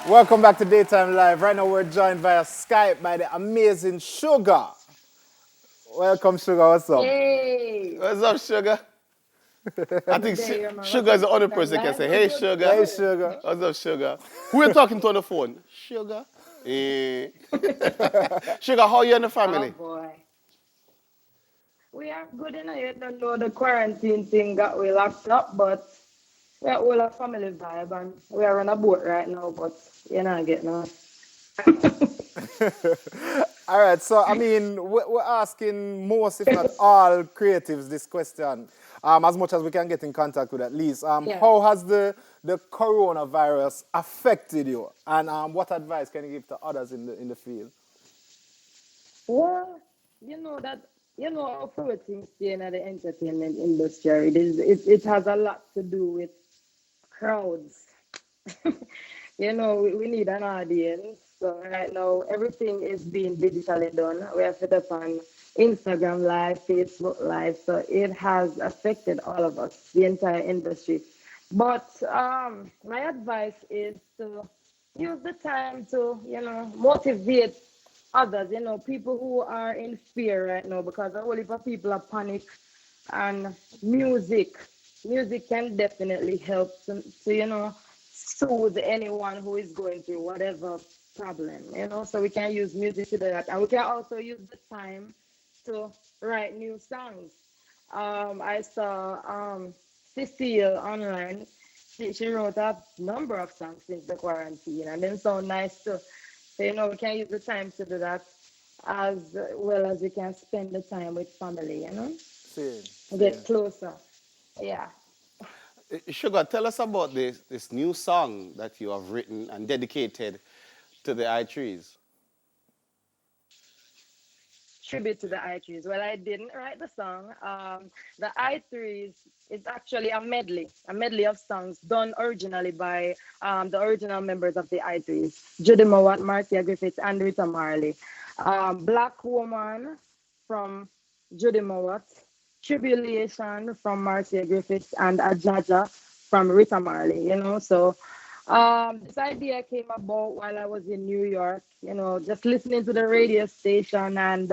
Welcome back to Daytime Live. Right now we're joined via Skype by the amazing Shuga. Welcome, Shuga. What's up? Hey, What's up, Sugar? I good think day, here, man. Sugar Welcome is the to only Daytime person that can Live. say, We're hey, good. We're Sugar. Hey, good. Shuga. What's up, Sugar? Who you talking to on the phone? Sugar. Eh. Sugar, how you and the Oh family? boy, we are good enough. You don't know the quarantine thing got we locked up, but we're all a family vibe, and we are on a boat right now. But you're not getting us. All right, so I mean, we're asking most, if not all, creatives this question, as much as we can get in contact with at least. Yeah. How has the coronavirus affected you, and what advice can you give to others in the field? Well, you know that how for things staying at the entertainment industry. It has a lot to do with crowds. We need an audience. So right now, everything is being digitally done. We are set up on Instagram Live, Facebook Live. So it has affected all of us, the entire industry. But my advice is to use the time to, motivate others, people who are in fear right now because a whole heap of people are panic and music can definitely help to soothe anyone who is going through whatever problem, so we can use music to do that, and we can also use the time to write new songs. I saw Cecile online. She wrote a number of songs since the quarantine, and then so nice too. So we can use the time to do that as well as we can spend the time with family, See, see. get closer. Yeah. Sugar, tell us about this new song that you have written and dedicated to the I trees. Tribute to the I-Threes. Well, I didn't write the song. The I-Threes is actually a medley of songs done originally by the original members of the I-Threes, Judy Mowat, Marcia Griffiths, and Rita Marley. Black Woman from Judy Mowat, Tribulation from Marcia Griffiths, and Ajaja from Rita Marley, So this idea came about while I was in New York, just listening to the radio station, and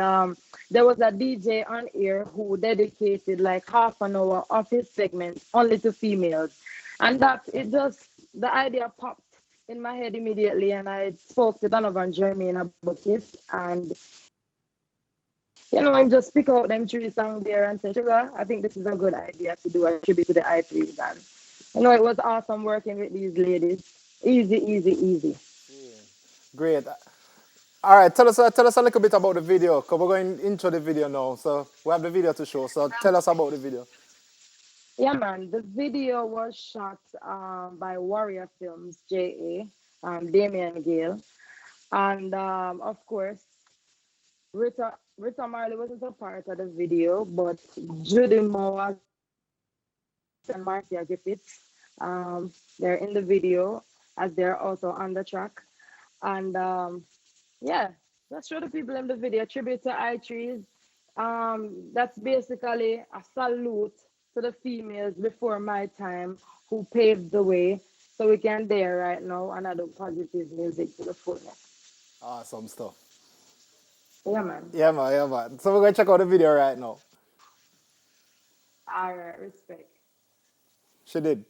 there was a DJ on air who dedicated like half an hour of his segment only to females. And the idea popped in my head immediately, and I spoke to Donovan Jermaine about it. And I just pick out them three songs there and say, Sugar, I think this is a good idea to do a tribute to the I3s. And it was awesome working with these ladies. Easy, easy, easy. Great. All right, tell us a little bit about the video, because we're going into the video now. So we have the video to show. So tell us about the video. Yeah, man. The video was shot by Warrior Films, JA, Damian Gale. And of course, Rita Marley wasn't a part of the video, but Judy Moore and Marcia Griffiths, they're in the video as they're also on the track. And yeah, let's show the people in the video tribute to I Trees. That's basically a salute to the females before my time who paved the way so we can there right now and I do positive music to the fullest. Awesome stuff. Yeah, man. Yeah, man, yeah, man. So we're going to check out the video right now. All right, respect. She did.